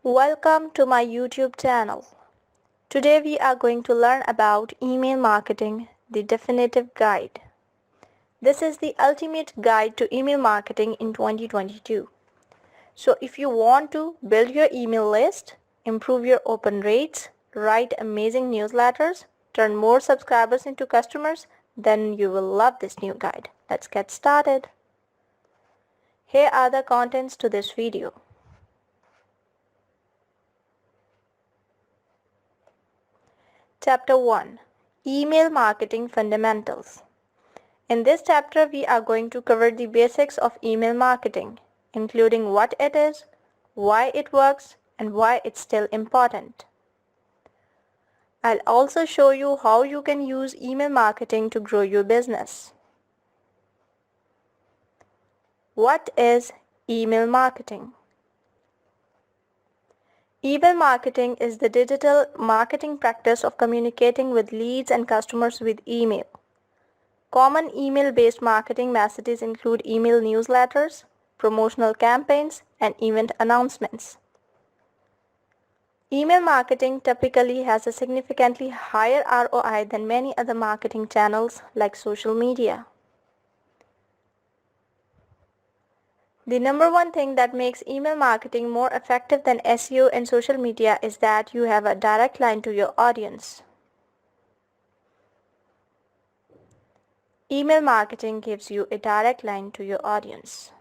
Welcome to my YouTube channel. Today we are going to learn about email marketing, the definitive guide. This is the ultimate guide to email marketing in 2022. So if you want to build your email list, improve your open rates, write amazing newsletters, turn more subscribers into customers, then you will love this new guide. Let's get started. Here are the contents to this video. Chapter 1. Email Marketing Fundamentals. In this chapter, we are going to cover the basics of email marketing, including what it is, why it works, and why it's still important. I'll also show you how you can use email marketing to grow your business. What is email marketing? Email marketing is the digital marketing practice of communicating with leads and customers with email. Common email-based marketing messages include email newsletters, promotional campaigns, and event announcements. Email marketing typically has a significantly higher ROI than many other marketing channels like social media. The number one thing that makes email marketing more effective than SEO and social media is that you have a direct line to your audience. Email marketing gives you a direct line to your audience.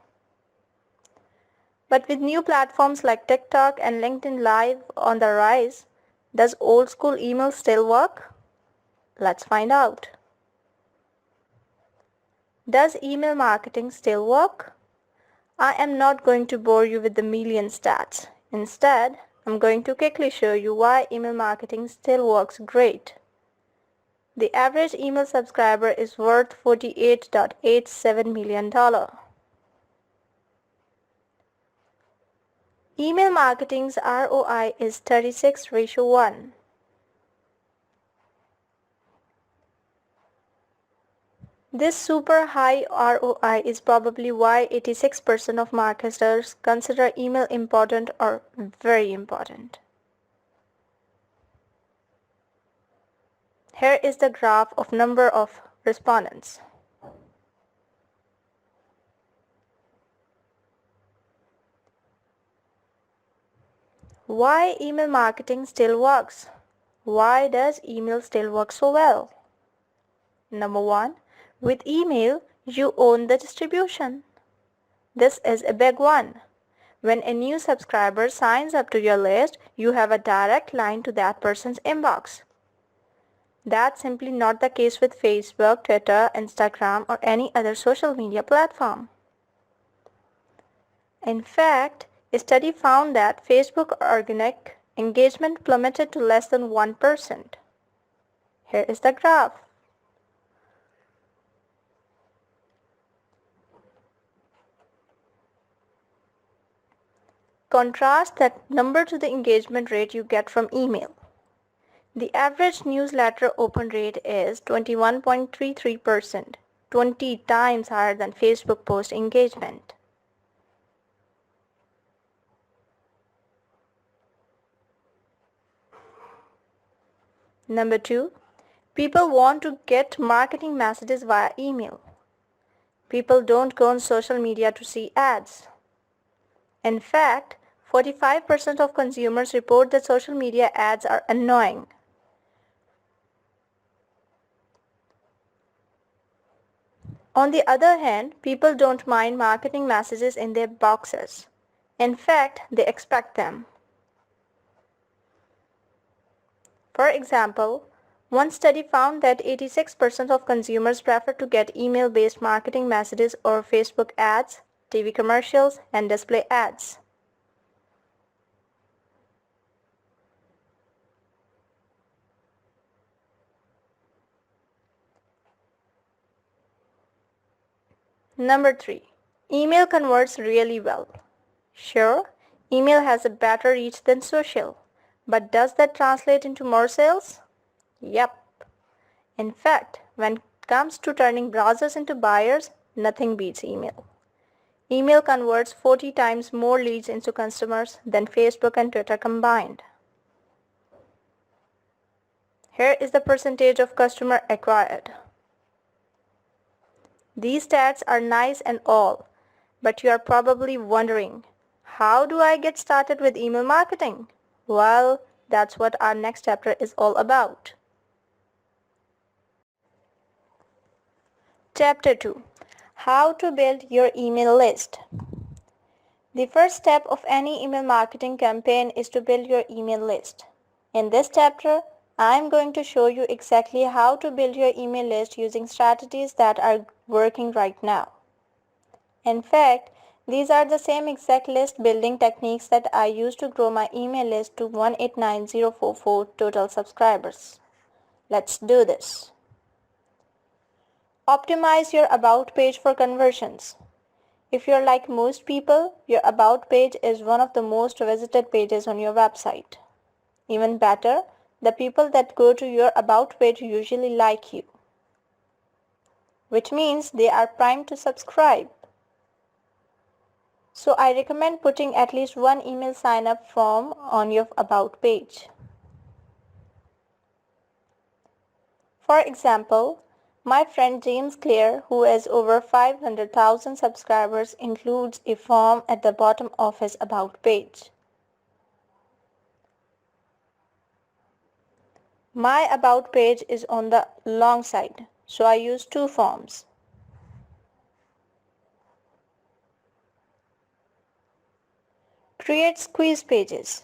But with new platforms like TikTok and LinkedIn Live on the rise, does old school email still work? Let's find out. Does email marketing still work? I am not going to bore you with the million stats. Instead, I'm going to quickly show you why email marketing still works great. The average email subscriber is worth $48.87 million. Email marketing's ROI is 36:1. This super high ROI is probably why 86% of marketers consider email important or very important. Here is the graph of number of respondents. Why email marketing still works? Why does email still work so well? Number one, with email, you own the distribution. This is a big one. When a new subscriber signs up to your list, you have a direct line to that person's inbox. That's simply not the case with Facebook, Twitter, Instagram, or any other social media platform. In fact, a study found that Facebook organic engagement plummeted to less than 1%. Here is the graph. Contrast that number to the engagement rate you get from email. The average newsletter open rate is 21.33%, 20 times higher than Facebook post engagement. Number two, people want to get marketing messages via email. People don't go on social media to see ads. In fact, 45% of consumers report that social media ads are annoying. On the other hand, people don't mind marketing messages in their boxes. In fact, they expect them. For example, one study found that 86% of consumers prefer to get email-based marketing messages over Facebook ads, TV commercials, and display ads. Number 3. Email converts really well. Sure, email has a better reach than social, but does that translate into more sales? Yep. In fact, when it comes to turning browsers into buyers, nothing beats email. Email converts 40 times more leads into customers than Facebook and Twitter combined. Here is the percentage of customer acquired. These stats are nice and all, but you are probably wondering, how do I get started with email marketing? Well, that's what our next chapter is all about. Chapter 2. How to build your email list. The first step of any email marketing campaign is to build your email list. In this chapter, I am going to show you exactly how to build your email list using strategies that are working right now. In fact, these are the same exact list building techniques that I used to grow my email list to 189,044 total subscribers. Let's do this. Optimize your About page for conversions. If you're like most people, your About page is one of the most visited pages on your website. Even better, the people that go to your About page usually like you, which means they are primed to subscribe. So I recommend putting at least one email sign-up form on your About page. For example, my friend James Clare, who has over 500,000 subscribers, includes a form at the bottom of his About page. My About page is on the long side, so I use two forms. Create squeeze pages.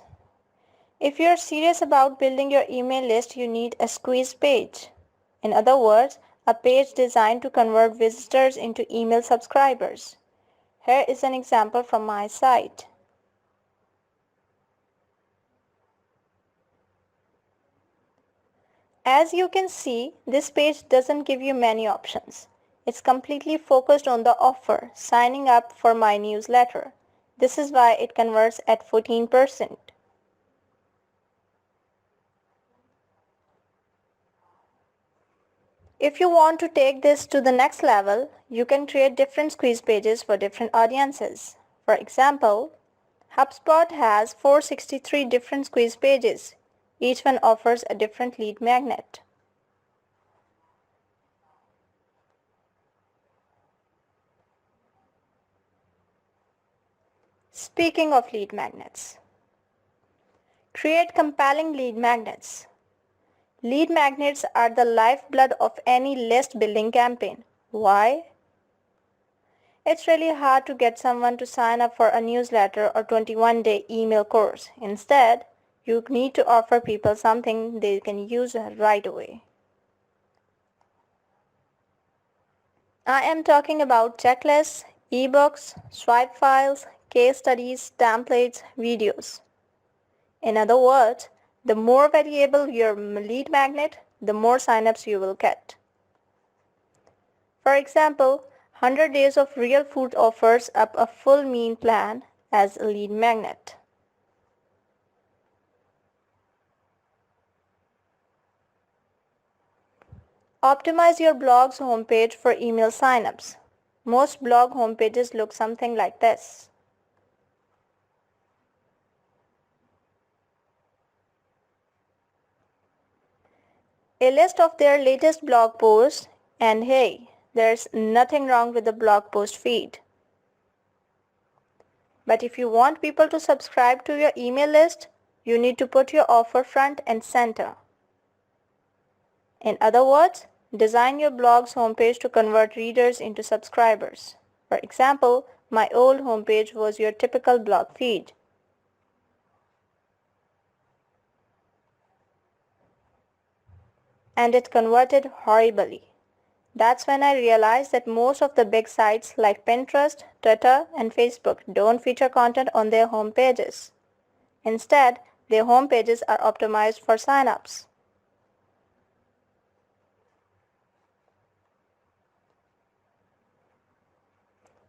If you're serious about building your email list, you need a squeeze page. In other words, a page designed to convert visitors into email subscribers. Here is an example from my site. As you can see, this page doesn't give you many options. It's completely focused on the offer, signing up for my newsletter. This is why it converts at 14%. If you want to take this to the next level, you can create different squeeze pages for different audiences. For example, HubSpot has 463 different squeeze pages. Each one offers a different lead magnet. Speaking of lead magnets, create compelling lead magnets. Lead magnets are the lifeblood of any list building campaign. Why? It's really hard to get someone to sign up for a newsletter or 21-day email course. Instead, you need to offer people something they can use right away. I am talking about checklists, ebooks, swipe files, case studies, templates, videos. In other words, the more valuable your lead magnet, the more signups you will get. For example, 100 days of real food offers up a full meal plan as a lead magnet. Optimize your blog's homepage for email signups. Most blog homepages look something like this. A list of their latest blog posts, and hey, there's nothing wrong with the blog post feed. But if you want people to subscribe to your email list, you need to put your offer front and center. In other words, design your blog's homepage to convert readers into subscribers. For example, my old homepage was your typical blog feed. And it converted horribly. That's when I realized that most of the big sites like Pinterest, Twitter, and Facebook don't feature content on their home pages. Instead, their home pages are optimized for signups.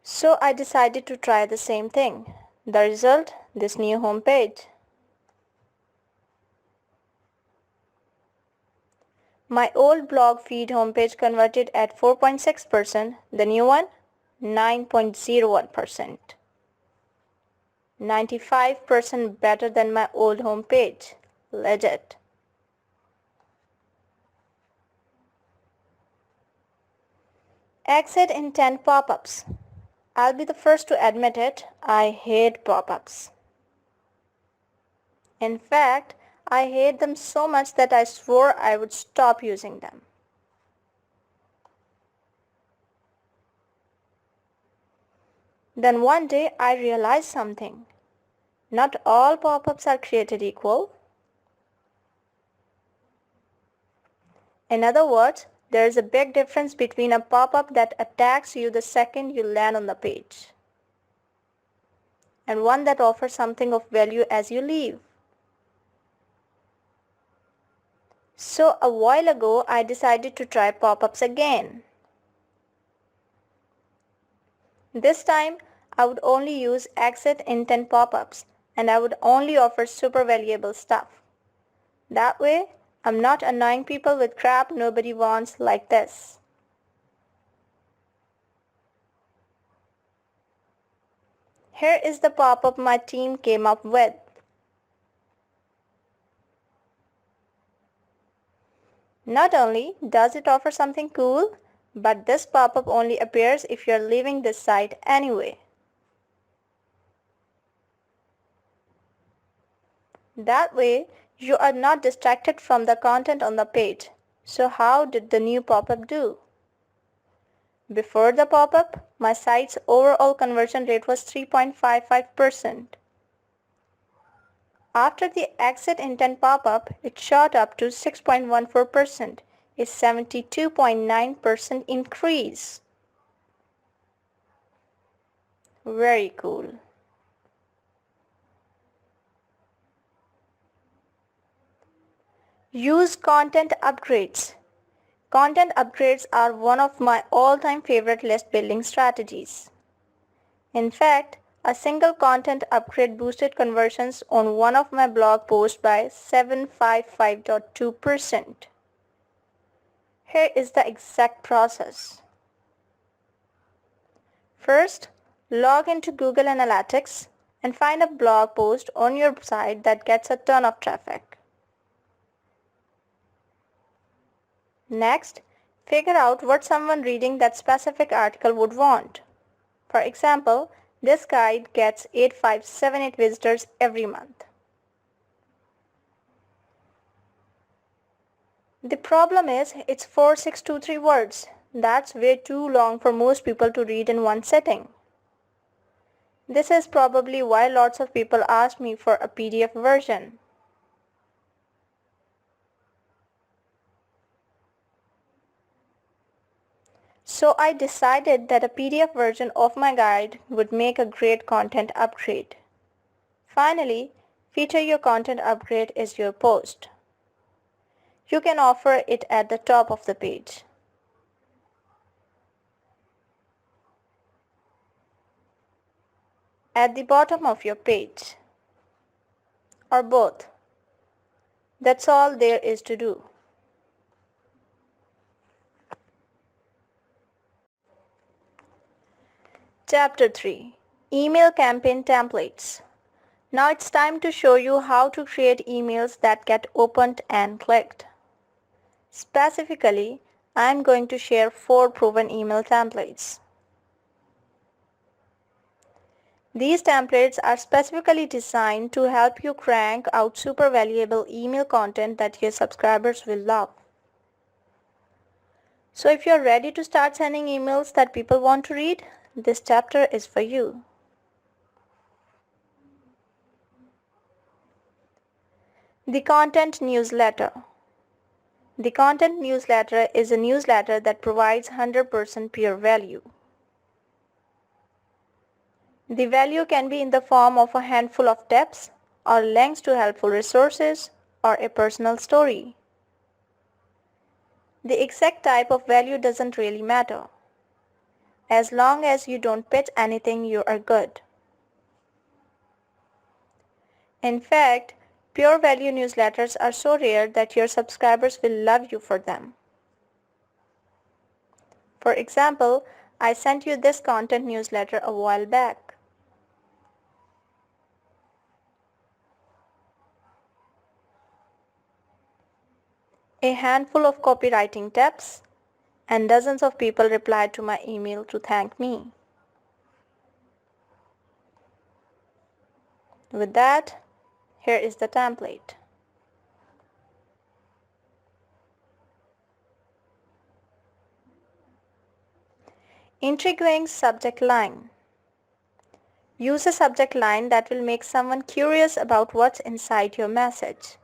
So I decided to try the same thing. The result, this new home page. My old blog feed homepage converted at 4.6%. The new one, 9.01%. 95% better than my old home page. Legit. Exit intent pop-ups. I'll be the first to admit it, I hate pop-ups. In fact, I hate them so much that I swore I would stop using them. Then one day I realized something. Not all pop-ups are created equal. In other words, there is a big difference between a pop-up that attacks you the second you land on the page and one that offers something of value as you leave. So a while ago, I decided to try pop-ups again. This time, I would only use exit intent pop-ups and I would only offer super valuable stuff. That way, I'm not annoying people with crap nobody wants like this. Here is the pop-up my team came up with. Not only does it offer something cool, but this pop-up only appears if you're leaving this site anyway. That way, you are not distracted from the content on the page. So how did the new pop-up do? Before the pop-up, my site's overall conversion rate was 3.55%. After the exit intent pop-up, it shot up to 6.14%, a 72.9% increase. Very cool. Use content upgrades. Content upgrades are one of my all-time favorite list building strategies. In fact, a single content upgrade boosted conversions on one of my blog posts by 755.2%. Here is the exact process. First, log into Google Analytics and find a blog post on your site that gets a ton of traffic. Next, figure out what someone reading that specific article would want. For example, this guide gets 8578 visitors every month. The problem is it's 4623 words. That's way too long for most people to read in one sitting. This is probably why lots of people ask me for a PDF version. So I decided that a PDF version of my guide would make a great content upgrade. Finally, feature your content upgrade is your post. You can offer it at the top of the page. At the bottom of your page. Or both. That's all there is to do. Chapter 3. Email Campaign Templates. Now it's time to show you how to create emails that get opened and clicked. Specifically, I'm going to share 4 proven email templates. These templates are specifically designed to help you crank out super valuable email content that your subscribers will love. So if you're ready to start sending emails that people want to read, this chapter is for you. The Content Newsletter. The Content Newsletter is a newsletter that provides 100% pure value. The value can be in the form of a handful of tips, or links to helpful resources, or a personal story. The exact type of value doesn't really matter. As long as you don't pitch anything, you are good. In fact, pure value newsletters are so rare that your subscribers will love you for them. For example, I sent you this content newsletter a while back. A handful of copywriting tips, and dozens of people replied to my email to thank me. With that, here is the template. Intriguing subject line. Use a subject line that will make someone curious about what's inside your message.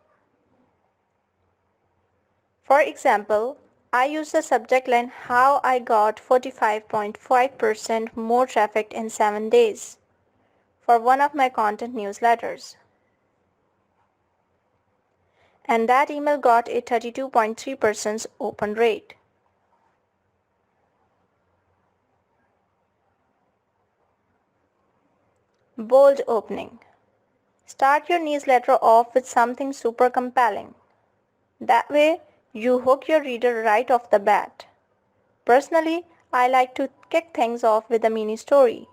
For example, I use the subject line "How I got 45.5% more traffic in 7 days" for one of my content newsletters. And that email got a 32.3% open rate. Bold opening. Start your newsletter off with something super compelling. That way, you hook your reader right off the bat. Personally, I like to kick things off with a mini story.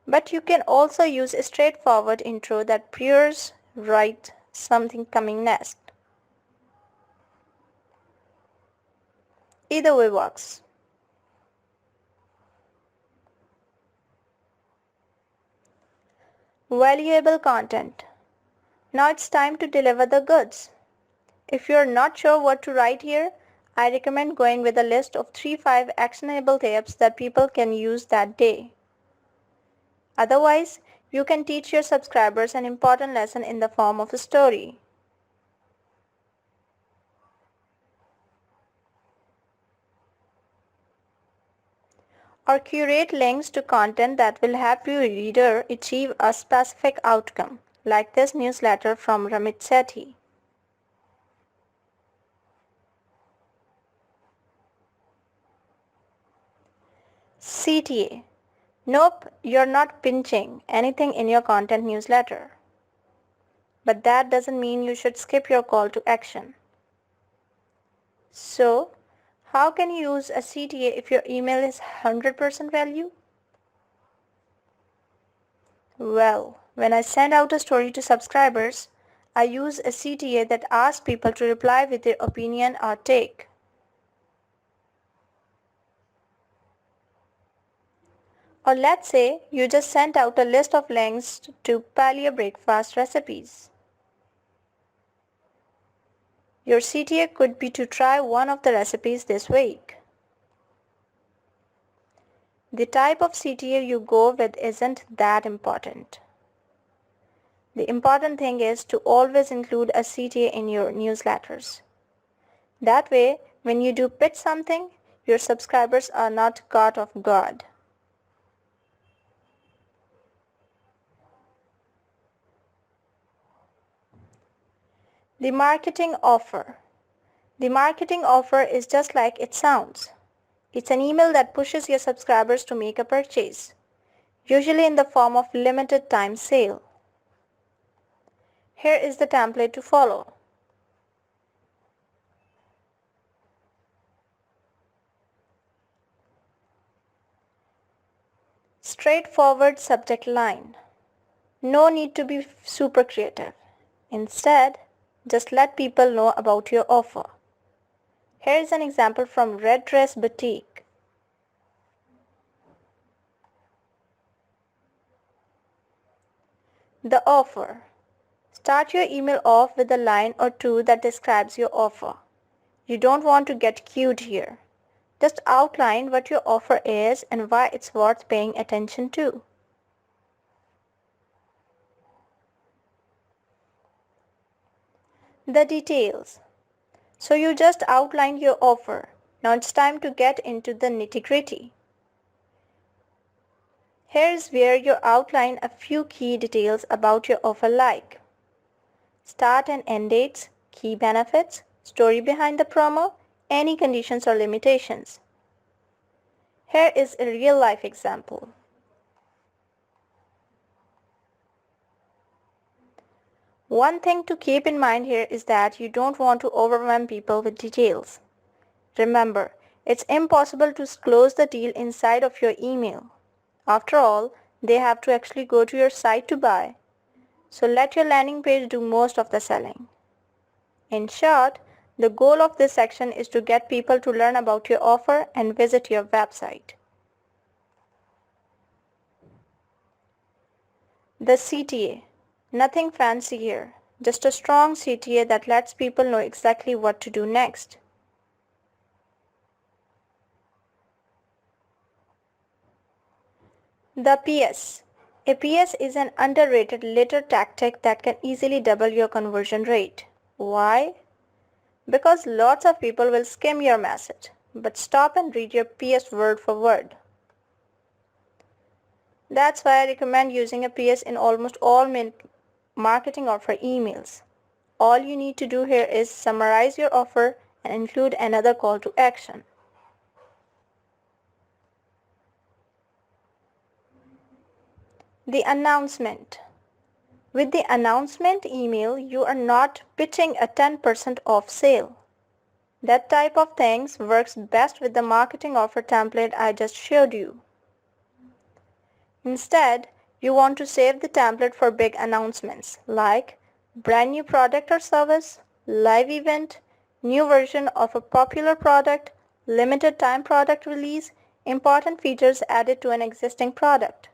But you can also use a straightforward intro that peers right something coming next. Either way works. Valuable content. Now it's time to deliver the goods. If you're not sure what to write here, I recommend going with a list of 3-5 actionable tips that people can use that day. Otherwise, you can teach your subscribers an important lesson in the form of a story. Or curate links to content that will help your reader achieve a specific outcome, like this newsletter from Ramit Sethi. CTA. Nope, you're not pinching anything in your content newsletter. But that doesn't mean you should skip your call to action. So, how can you use a CTA if your email is 100% value? Well, when I send out a story to subscribers, I use a CTA that asks people to reply with their opinion or take. Or let's say you just sent out a list of links to paleo breakfast recipes. Your CTA could be to try one of the recipes this week. The type of CTA you go with isn't that important. The important thing is to always include a CTA in your newsletters. That way, when you do pitch something, your subscribers are not caught off guard. The marketing offer. The marketing offer is just like it sounds. It's an email that pushes your subscribers to make a purchase, usually in the form of limited time sale. Here is the template to follow. Straightforward subject line. No need to be super creative. Instead, just let people know about your offer. Here is an example from Red Dress Boutique. The offer. Start your email off with a line or two that describes your offer. You don't want to get cute here. Just outline what your offer is and why it's worth paying attention to. The details. So you just outlined your offer. Now it's time to get into the nitty-gritty. Here's where you outline a few key details about your offer, like start and end dates, key benefits, story behind the promo, any conditions or limitations. Here is a real-life example. One thing to keep in mind here is that you don't want to overwhelm people with details. Remember, it's impossible to close the deal inside of your email. After all, they have to actually go to your site to buy. So let your landing page do most of the selling. In short, the goal of this section is to get people to learn about your offer and visit your website. The CTA. Nothing fancy here, just a strong CTA that lets people know exactly what to do next. The PS. A PS is an underrated letter tactic that can easily double your conversion rate. Why? Because lots of people will skim your message, but stop and read your PS word for word. That's why I recommend using a PS in almost all marketing offer emails. All you need to do here is summarize your offer and include another call to action. The announcement. With the announcement email, you are not pitching a 10% off sale. That type of things works best with the marketing offer template I just showed you. Instead, you want to save the template for big announcements like brand new product or service, live event, new version of a popular product, limited time product release, important features added to an existing product.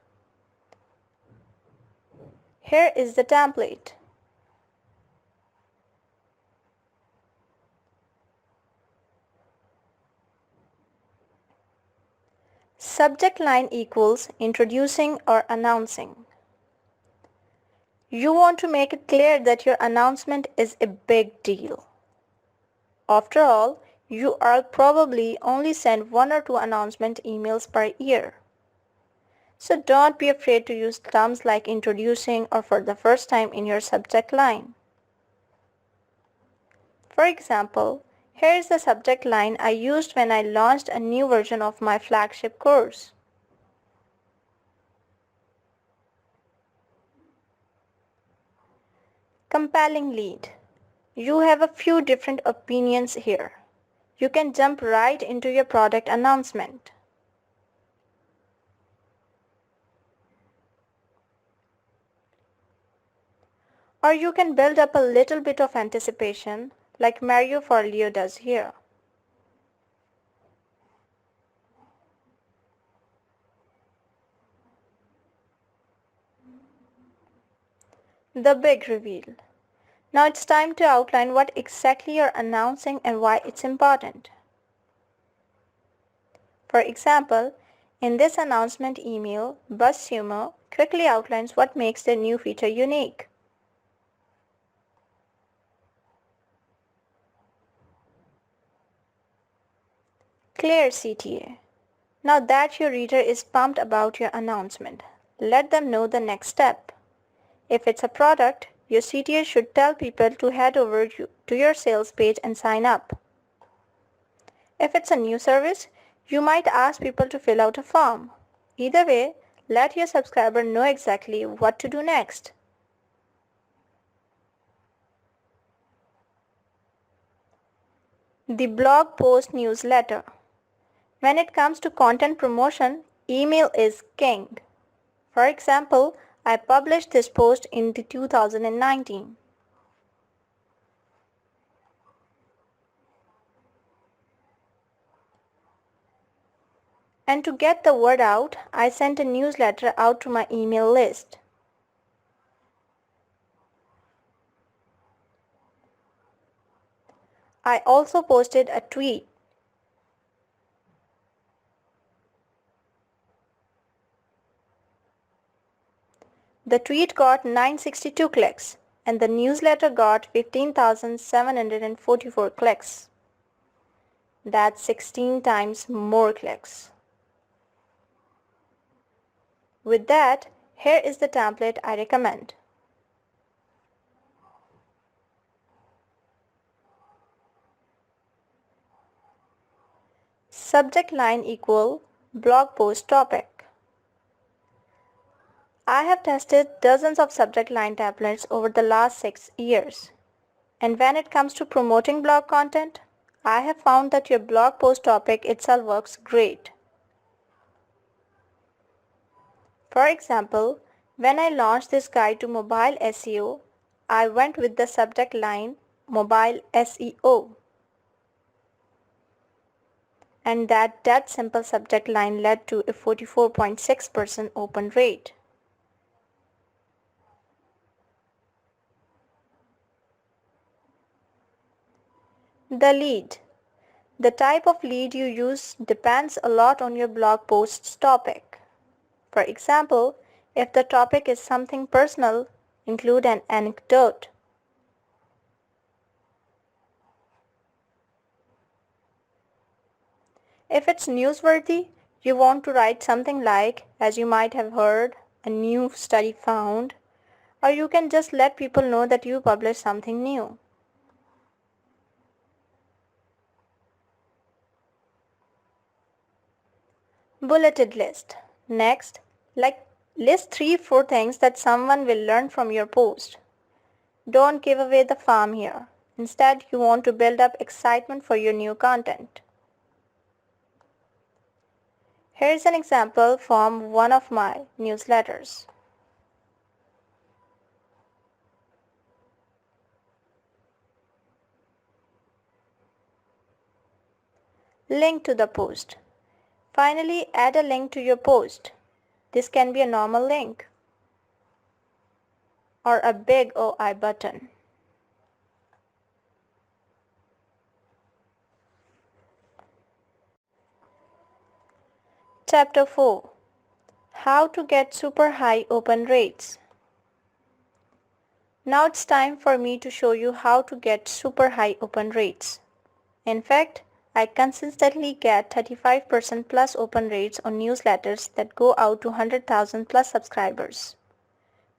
Here is the template. Subject line equals introducing or announcing. You want to make it clear that your announcement is a big deal. After all, you are probably only send 1 or 2 announcement emails per year. So don't be afraid to use terms like introducing or for the first time in your subject line. For example, here is the subject line I used when I launched a new version of my flagship course. Compelling lead. You have a few different opinions here. You can jump right into your product announcement. Or you can build up a little bit of anticipation like Mario Forleo does here. The big reveal. Now it's time to outline what exactly you're announcing and why it's important. For example, in this announcement email, BuzzSumo quickly outlines what makes their new feature unique. Clear CTA. Now that your reader is pumped about your announcement, let them know the next step. If it's a product, your CTA should tell people to head over to your sales page and sign up. If it's a new service, you might ask people to fill out a form. Either way, let your subscriber know exactly what to do next. The blog post newsletter. When it comes to content promotion, email is king. For example, I published this post in 2019. And to get the word out, I sent a newsletter out to my email list. I also posted a tweet. The tweet got 962 clicks and the newsletter got 15,744 clicks. That's 16 times more clicks. With that, here is the template I recommend. Subject line equal blog post topic. I have tested dozens of subject line templates over the last 6 years. And when it comes to promoting blog content, I have found that your blog post topic itself works great. For example, when I launched this guide to mobile SEO, I went with the subject line Mobile SEO. And that simple subject line led to a 44.6% open rate. The lead. The type of lead you use depends a lot on your blog post's topic. For example, if the topic is something personal, include an anecdote. If it's newsworthy, you want to write something like, as you might have heard, a new study found, or you can just let people know that you published something new. Bulleted list. Next, list 3-4 things that someone will learn from your post. Don't give away the farm here. Instead, you want to build up excitement for your new content. Here's an example from one of my newsletters. Link to the post. Finally, add a link to your post. This can be a normal link or a big OI button. Chapter 4. How to get super high open rates. Now it's time for me to show you how to get super high open rates. In fact, I consistently get 35% plus open rates on newsletters that go out to 100,000 plus subscribers,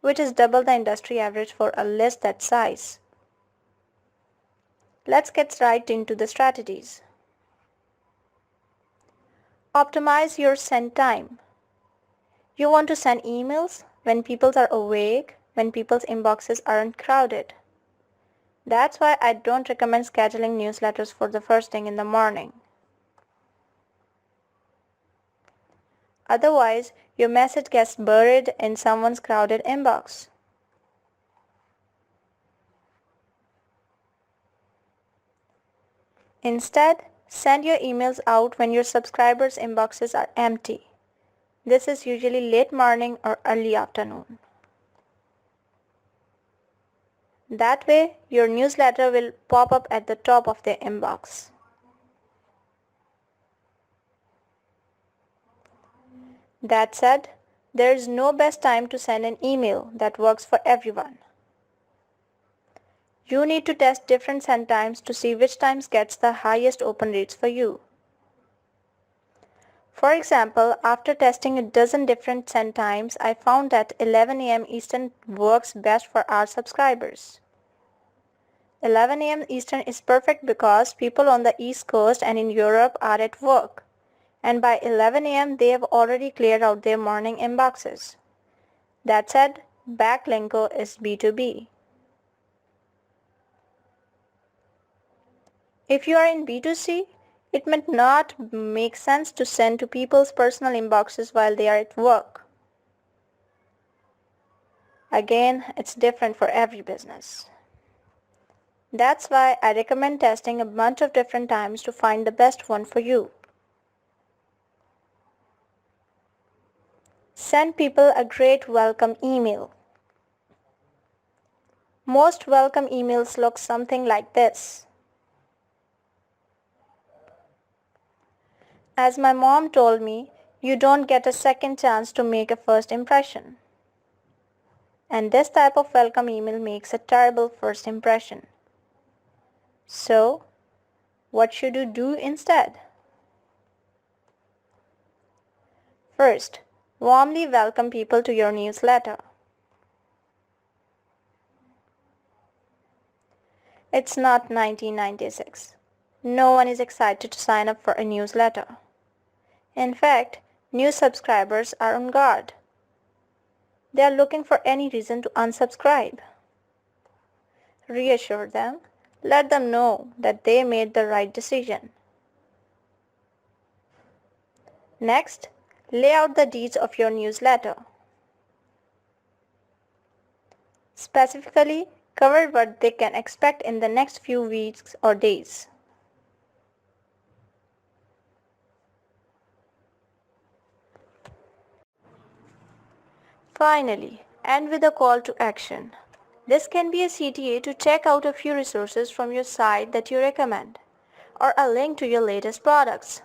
which is double the industry average for a list that size. Let's get right into the strategies. Optimize your send time. You want to send emails when people are awake, when people's inboxes aren't crowded. That's why I don't recommend scheduling newsletters for the first thing in the morning. Otherwise, your message gets buried in someone's crowded inbox. Instead, send your emails out when your subscribers' inboxes are empty. This is usually late morning or early afternoon. That way, your newsletter will pop up at the top of their inbox. That said, there is no best time to send an email that works for everyone. You need to test different send times to see which times gets the highest open rates for you. For example, after testing a dozen different send times, I found that 11 a.m. Eastern works best for our subscribers. 11 a.m. Eastern is perfect because people on the East Coast and in Europe are at work, and by 11 a.m. they have already cleared out their morning inboxes. That said, backlinko is B2B. If you are in B2C, it might not make sense to send to people's personal inboxes while they are at work. Again, it's different for every business. That's why I recommend testing a bunch of different times to find the best one for you. Send people a great welcome email. Most welcome emails look something like this. As my mom told me, you don't get a second chance to make a first impression. And this type of welcome email makes a terrible first impression. So, what should you do instead? First, warmly welcome people to your newsletter. It's not 1996. No one is excited to sign up for a newsletter. In fact, new subscribers are on guard. They are looking for any reason to unsubscribe. Reassure them. Let them know that they made the right decision. Next, lay out the deeds of your newsletter. Specifically, cover what they can expect in the next few weeks or days. Finally, end with a call to action. This can be a CTA to check out a few resources from your site that you recommend, or a link to your latest products.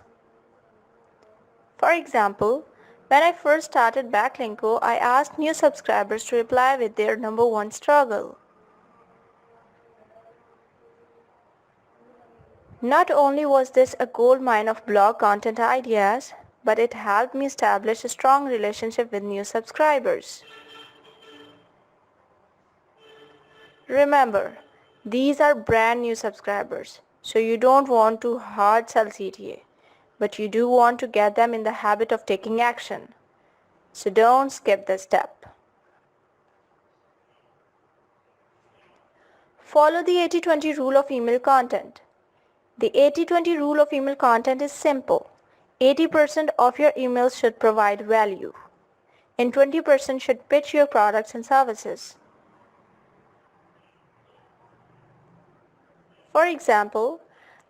For example, when I first started Backlinko, I asked new subscribers to reply with their number one struggle. Not only was this a goldmine of blog content ideas, but it helped me establish a strong relationship with new subscribers. Remember, these are brand new subscribers, so you don't want to hard sell CTA, but you do want to get them in the habit of taking action. So don't skip this step. Follow the 80-20 rule of email content. The 80-20 rule of email content is simple. 80% of your emails should provide value, and 20% should pitch your products and services. For example,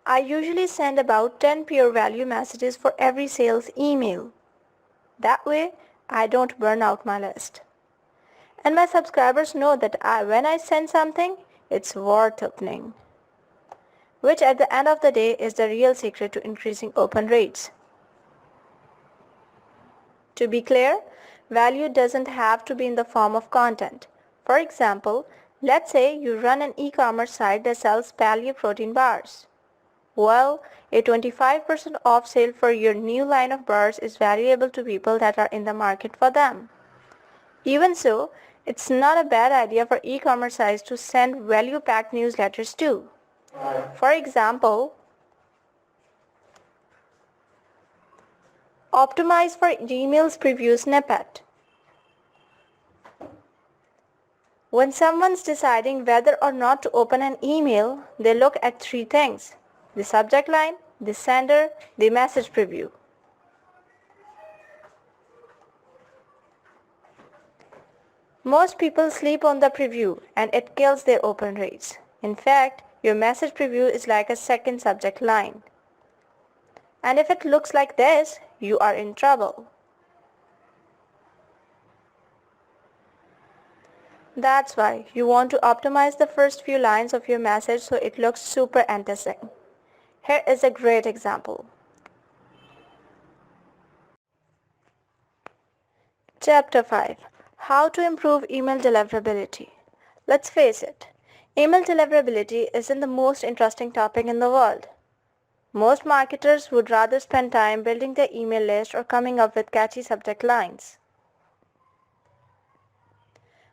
I usually send about 10 pure value messages for every sales email. That way, I don't burn out my list. And my subscribers know that when I send something, it's worth opening, which at the end of the day is the real secret to increasing open rates. To be clear, value doesn't have to be in the form of content. For example, let's say you run an e-commerce site that sells paleo protein bars. Well, a 25% off sale for your new line of bars is valuable to people that are in the market for them. Even so, it's not a bad idea for e-commerce sites to send value-packed newsletters too. For example, optimize for Gmail's preview snippet. When someone's deciding whether or not to open an email, they look at three things: the subject line, the sender, the message preview. Most people sleep on the preview and it kills their open rates. In fact, your message preview is like a second subject line. And if it looks like this, you are in trouble. That's why you want to optimize the first few lines of your message so it looks super enticing. Here is a great example. Chapter 5. How to improve email deliverability. Let's face it, email deliverability isn't the most interesting topic in the world. Most marketers would rather spend time building their email list or coming up with catchy subject lines.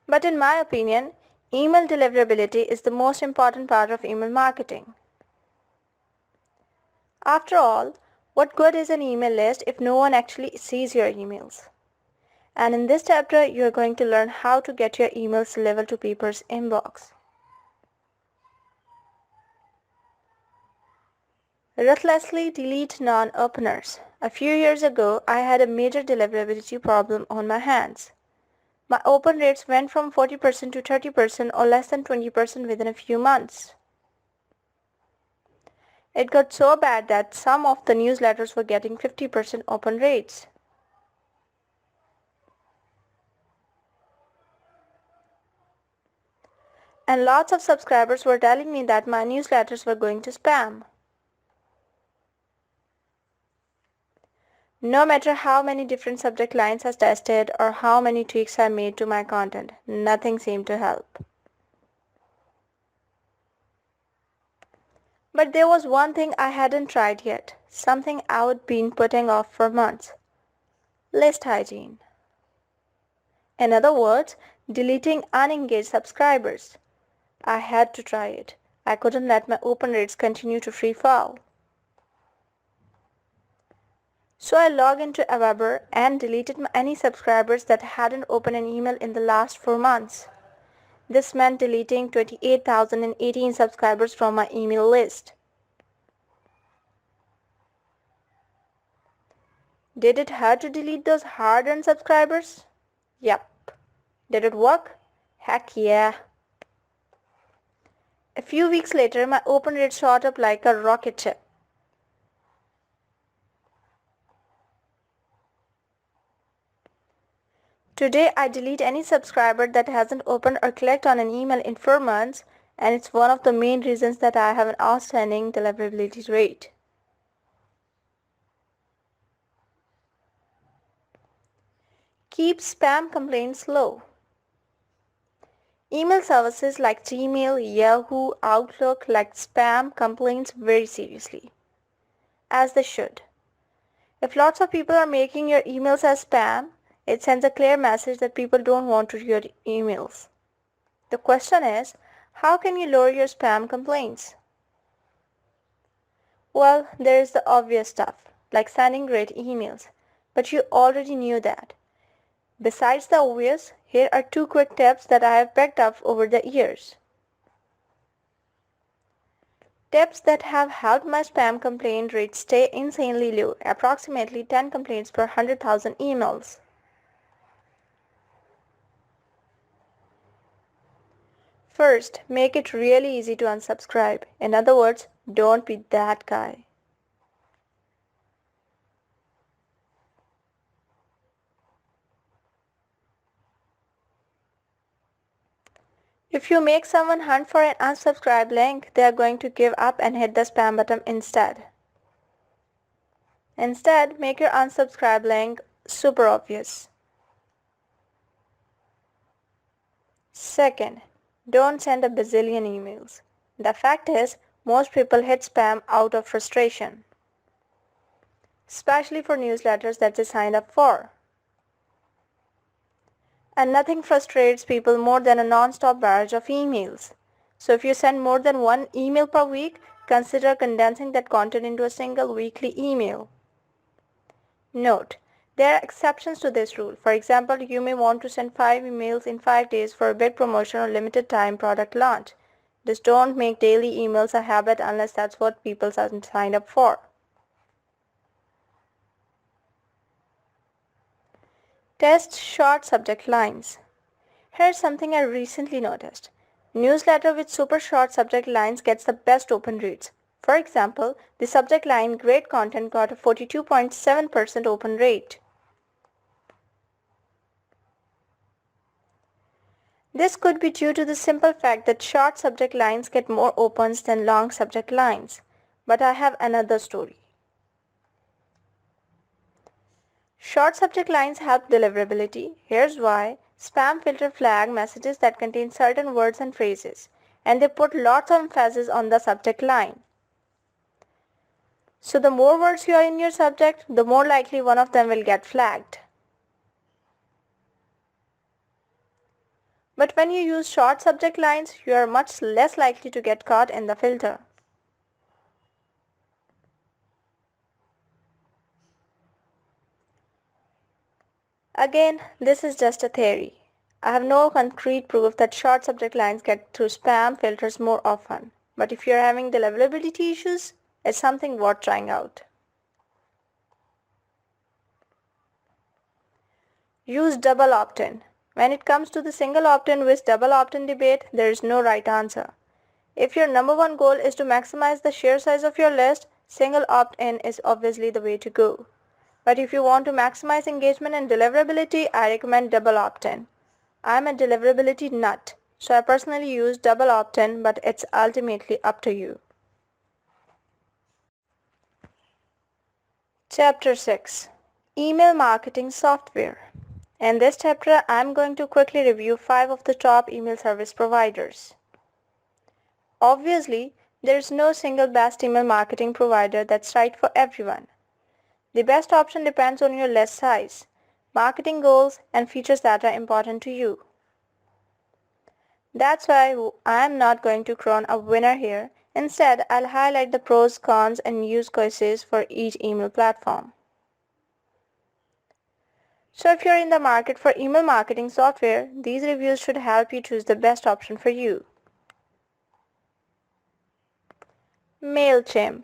But in my opinion, email deliverability is the most important part of email marketing. After all, what good is an email list if no one actually sees your emails? And in this chapter, you are going to learn how to get your emails delivered to people's inbox. Ruthlessly delete non-openers. A few years ago, I had a major deliverability problem on my hands. My open rates went from 40% to 30% or less than 20% within a few months. It got so bad that some of the newsletters were getting 50% open rates. And lots of subscribers were telling me that my newsletters were going to spam. No matter how many different subject lines I tested or how many tweaks I made to my content, nothing seemed to help. But there was one thing I hadn't tried yet, something I'd been putting off for months. List hygiene. In other words, deleting unengaged subscribers. I had to try it. I couldn't let my open rates continue to free fall. So I logged into Aweber and deleted any subscribers that hadn't opened an email in the last 4 months. This meant deleting 28,018 subscribers from my email list. Did it hurt to delete those hard-earned subscribers? Yep. Did it work? Heck yeah. A few weeks later, my open rate shot up like a rocket ship. Today, I delete any subscriber that hasn't opened or clicked on an email in 4 months, and it's one of the main reasons that I have an outstanding deliverability rate. Keep spam complaints low. Email services like Gmail, Yahoo, Outlook like spam complaints very seriously, as they should. If lots of people are making your emails as spam, it sends a clear message that people don't want to read your emails. The question is, how can you lower your spam complaints? Well, there is the obvious stuff, like sending great emails, but you already knew that. Besides the obvious, here are 2 quick tips that I have picked up over the years. Tips that have helped my spam complaint rate stay insanely low, approximately 10 complaints per 100,000 emails. First, make it really easy to unsubscribe. In other words, don't be that guy. If you make someone hunt for an unsubscribe link, they are going to give up and hit the spam button instead. Instead, make your unsubscribe link super obvious. Second, don't send a bazillion emails. The fact is, most people hit spam out of frustration, especially for newsletters that they signed up for. And nothing frustrates people more than a non-stop barrage of emails. So if you send more than 1 email per week, consider condensing that content into a single weekly email. Note, there are exceptions to this rule. For example, you may want to send 5 emails in 5 days for a big promotion or limited time product launch. Just don't make daily emails a habit unless that's what people signed up for. Test short subject lines. Here's something I recently noticed. Newsletter with super short subject lines gets the best open rates. For example, the subject line "Great Content" got a 42.7% open rate. This could be due to the simple fact that short subject lines get more opens than long subject lines. But I have another story. Short subject lines help deliverability. Here's why. Spam filter flag messages that contain certain words and phrases, and they put lots of emphasis on the subject line. So the more words you are in your subject, the more likely one of them will get flagged. But when you use short subject lines, you are much less likely to get caught in the filter. Again, this is just a theory. I have no concrete proof that short subject lines get through spam filters more often. But if you are having deliverability issues, it's something worth trying out. Use double opt-in. When it comes to the single opt-in with double opt-in debate, there is no right answer. If your number one goal is to maximize the share size of your list, single opt-in is obviously the way to go. But if you want to maximize engagement and deliverability, I recommend double opt-in. I'm a deliverability nut, so I personally use double opt-in, but it's ultimately up to you. Chapter 6. Email Marketing Software. In this chapter, I'm going to quickly review 5 of the top email service providers. Obviously, there is no single best email marketing provider that's right for everyone. The best option depends on your list size, marketing goals, and features that are important to you. That's why I'm not going to crown a winner here. Instead, I'll highlight the pros, cons, and use cases for each email platform. So if you're in the market for email marketing software, these reviews should help you choose the best option for you. MailChimp.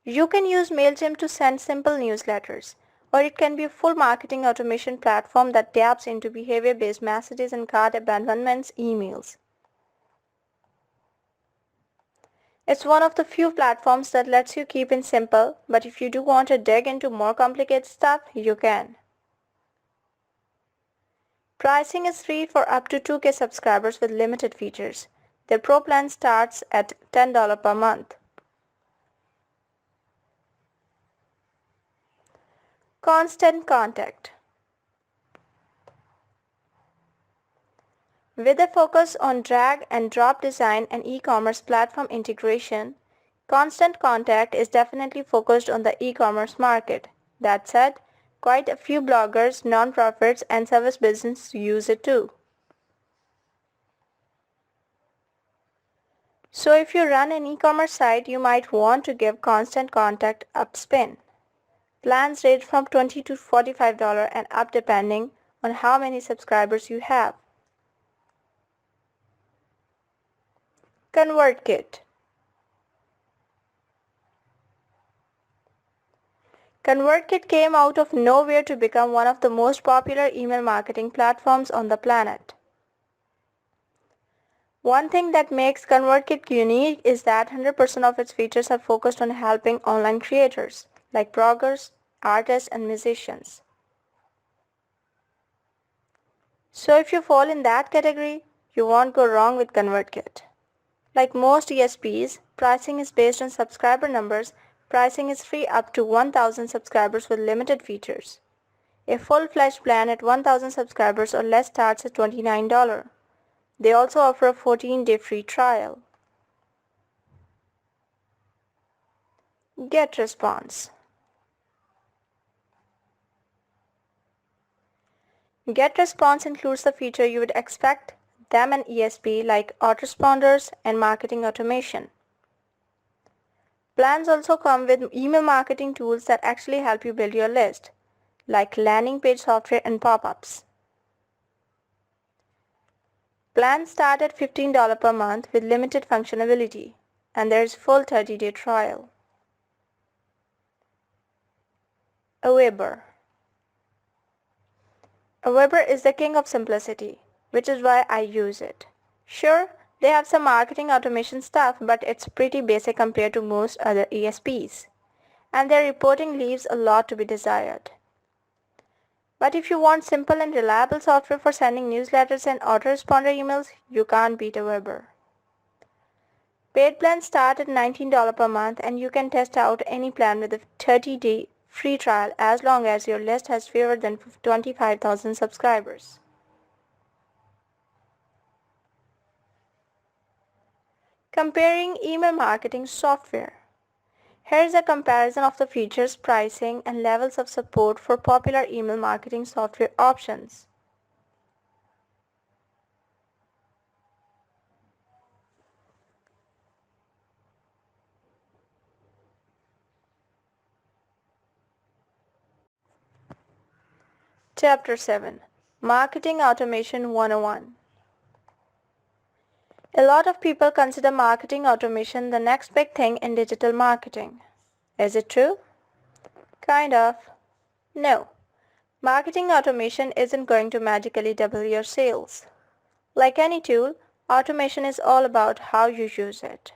You can use MailChimp to send simple newsletters, or it can be a full marketing automation platform that taps into behavior-based messages and cart abandonment emails. It's one of the few platforms that lets you keep it simple, but if you do want to dig into more complicated stuff, you can. Pricing is free for up to 2K subscribers with limited features. Their Pro plan starts at $10 per month. Constant Contact. With a focus on drag and drop design and e-commerce platform integration, Constant Contact is definitely focused on the e-commerce market. That said, quite a few bloggers, nonprofits, and service businesses use it too. So if you run an e-commerce site, you might want to give Constant Contact a spin. Plans range from $20 to $45 and up depending on how many subscribers you have. ConvertKit. ConvertKit came out of nowhere to become one of the most popular email marketing platforms on the planet. One thing that makes ConvertKit unique is that 100% of its features are focused on helping online creators, like bloggers, artists, and musicians. So if you fall in that category, you won't go wrong with ConvertKit. Like most ESPs, pricing is based on subscriber numbers. Pricing is free up to 1,000 subscribers with limited features. A full-fledged plan at 1,000 subscribers or less starts at $29. They also offer a 14-day free trial. GetResponse. GetResponse includes the feature you would expect them an ESP like autoresponders and marketing automation. Plans also come with email marketing tools that actually help you build your list, like landing page software and pop-ups. Plans start at $15 per month with limited functionality, and there is full 30-day trial. Aweber. Aweber is the king of simplicity, which is why I use it. Sure, they have some marketing automation stuff, but it's pretty basic compared to most other ESPs, and their reporting leaves a lot to be desired. But if you want simple and reliable software for sending newsletters and autoresponder emails, you can't beat Aweber. Paid plans start at $19 per month, and you can test out any plan with a 30-day free trial as long as your list has fewer than 25,000 subscribers. Comparing email marketing software. Here is a comparison of the features, pricing, and levels of support for popular email marketing software options. Chapter 7. Marketing Automation 101. A lot of people consider marketing automation the next big thing in digital marketing. Is it true? Kind of. No. Marketing automation isn't going to magically double your sales. Like any tool, automation is all about how you use it.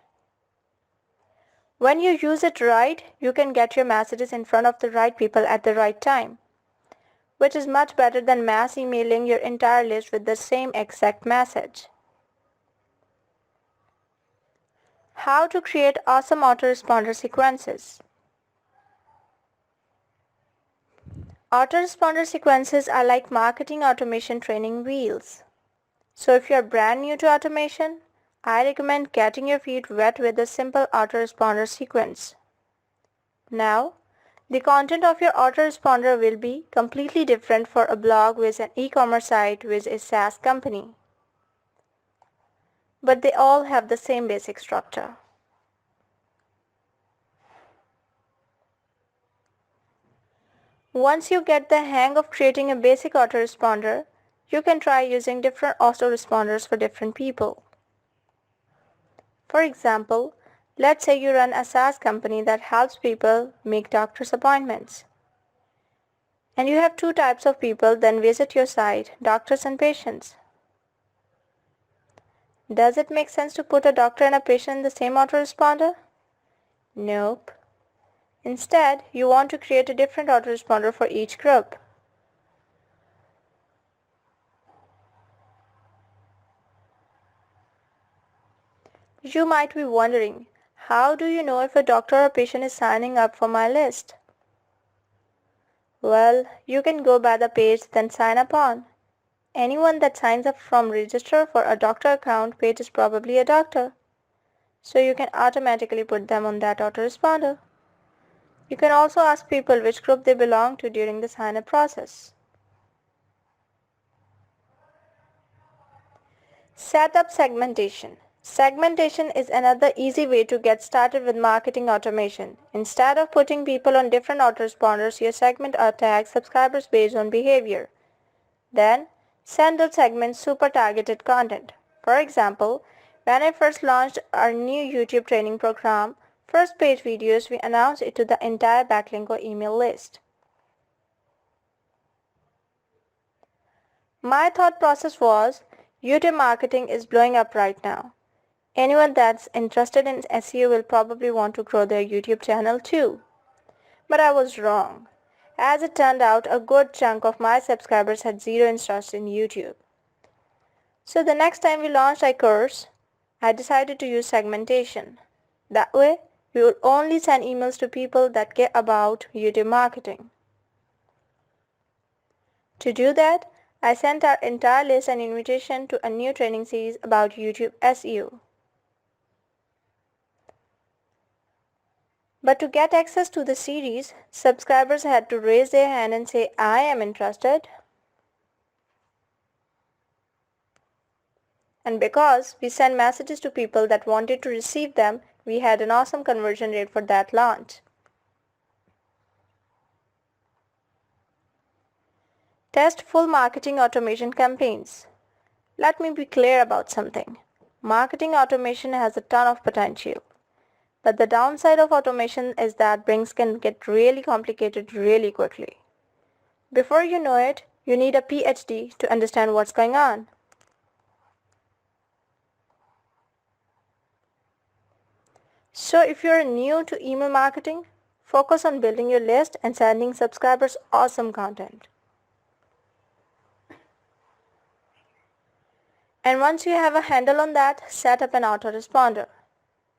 When you use it right, you can get your messages in front of the right people at the right time, which is much better than mass emailing your entire list with the same exact message. How to create awesome autoresponder sequences. Autoresponder sequences are like marketing automation training wheels. So if you're brand new to automation, I recommend getting your feet wet with a simple autoresponder sequence. Now, the content of your autoresponder will be completely different for a blog with an e-commerce site with a SaaS company. But they all have the same basic structure. Once you get the hang of creating a basic autoresponder, you can try using different autoresponders for different people. For example, let's say you run a SaaS company that helps people make doctor's appointments. And you have two types of people then visit your site, doctors and patients. Does it make sense to put a doctor and a patient in the same autoresponder? Nope. Instead, you want to create a different autoresponder for each group. You might be wondering, how do you know if a doctor or patient is signing up for my list? Well, you can go by the page then sign up on. Anyone that signs up from register for a doctor account page is probably a doctor. So you can automatically put them on that autoresponder. You can also ask people which group they belong to during the sign-up process. Set up segmentation. Segmentation is another easy way to get started with marketing automation. Instead of putting people on different autoresponders, you segment or tag subscribers based on behavior. Then, send those segments super targeted content. For example, when I first launched our new YouTube training program, first page videos, we announced it to the entire backlink or email list. My thought process was, YouTube marketing is blowing up right now. Anyone that's interested in SEO will probably want to grow their YouTube channel too. But I was wrong. As it turned out, a good chunk of my subscribers had zero interest in YouTube. So the next time we launched our course, I decided to use segmentation. That way, we would only send emails to people that care about YouTube marketing. To do that, I sent our entire list an invitation to a new training series about YouTube SEO. But to get access to the series, subscribers had to raise their hand and say, I am interested. And because we sent messages to people that wanted to receive them, we had an awesome conversion rate for that launch. Test full marketing automation campaigns. Let me be clear about something. Marketing automation has a ton of potential. But the downside of automation is that things can get really complicated really quickly. Before you know it, you need a PhD to understand what's going on. So if you're new to email marketing, focus on building your list and sending subscribers awesome content. And once you have a handle on that, set up an autoresponder.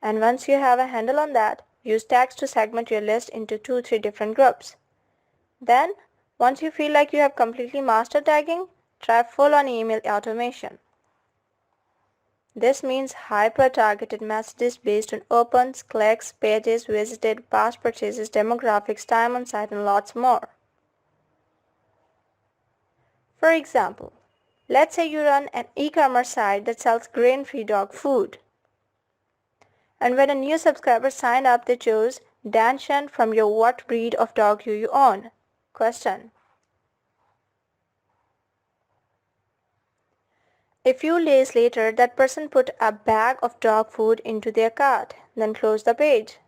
And once you have a handle on that, use tags to segment your list into 2-3 different groups. Then, once you feel like you have completely mastered tagging, try full-on email automation. This means hyper-targeted messages based on opens, clicks, pages visited, past purchases, demographics, time on site, and lots more. For example, let's say you run an e-commerce site that sells grain-free dog food. And when a new subscriber signed up, they chose Danshan from your what breed of dog do you own? Question. A few days later, that person put a bag of dog food into their cart, then closed the page.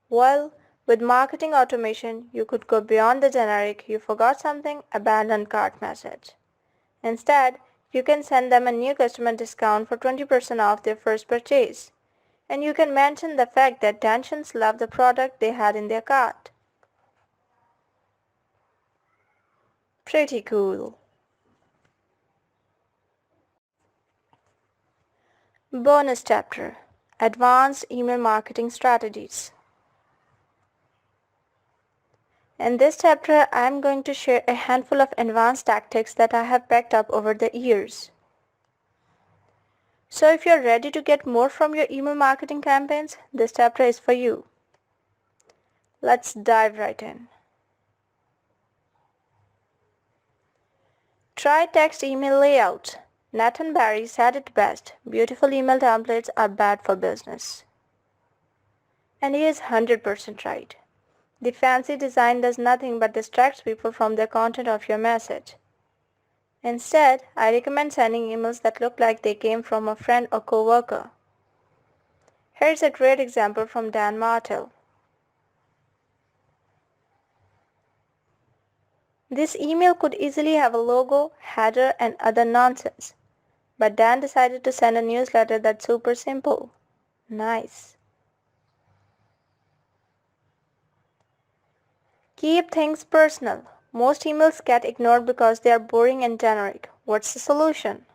Well, with marketing automation, you could go beyond the generic "you forgot something, abandoned cart" message. Instead, you can send them a new customer discount for 20% off their first purchase. And you can mention the fact that Danshans love the product they had in their cart. Pretty cool. Bonus chapter: Advanced Email Marketing Strategies. In this chapter, I am going to share a handful of advanced tactics that I have picked up over the years. So if you're ready to get more from your email marketing campaigns, this chapter is for you. Let's dive right in. Try text email layouts. Nathan Barry said it best, beautiful email templates are bad for business. And he is 100% right. The fancy design does nothing but distracts people from the content of your message. Instead, I recommend sending emails that look like they came from a friend or coworker. Here's a great example from Dan Martell. This email could easily have a logo, header, and other nonsense. But Dan decided to send a newsletter that's super simple. Nice. Keep things personal. Most emails get ignored because they are boring and generic. What's the solution?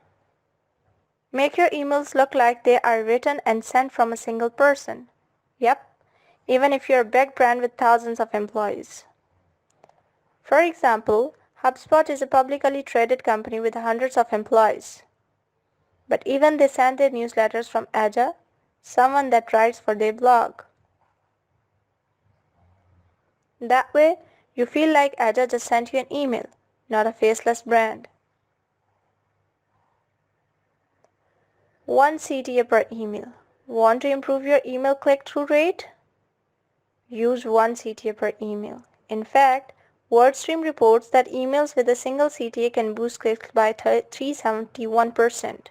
Make your emails look like they are written and sent from a single person. Yep, even if you're a big brand with thousands of employees. For example, HubSpot is a publicly traded company with hundreds of employees. But even they send their newsletters from Aja, someone that writes for their blog. That way, you feel like Aja just sent you an email, not a faceless brand. 1 CTA per email. Want to improve your email click-through rate? Use 1 CTA per email. In fact, WordStream reports that emails with a single CTA can boost clicks by 371%.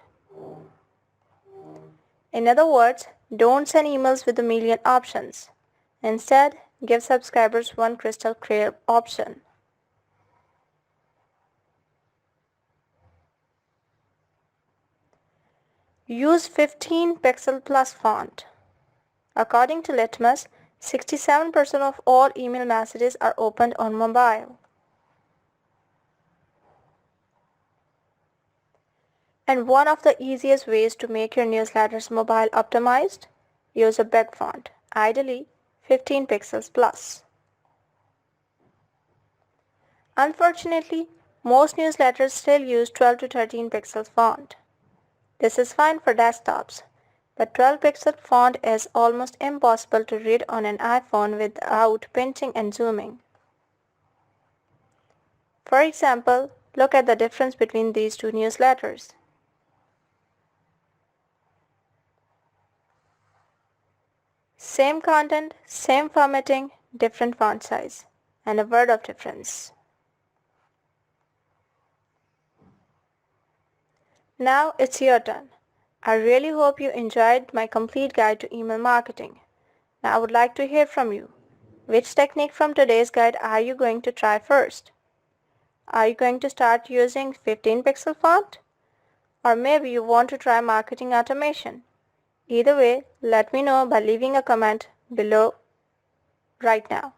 In other words, don't send emails with a million options. Instead, give subscribers one crystal clear option. Use 15 pixel plus font. According to Litmus, 67% of all email messages are opened on mobile. And one of the easiest ways to make your newsletters mobile optimized, use a big font, ideally 15 pixels plus. Unfortunately, most newsletters still use 12 to 13 pixels font. This is fine for desktops, but 12 pixel font is almost impossible to read on an iPhone without pinching and zooming. For example, look at the difference between these two newsletters. Same content, same formatting, different font size, and a word of difference. Now it's your turn. I really hope you enjoyed my complete guide to email marketing. Now I would like to hear from you. Which technique from today's guide are you going to try first? Are you going to start using 15 pixel font? Or maybe you want to try marketing automation. Either way, let me know by leaving a comment below right now.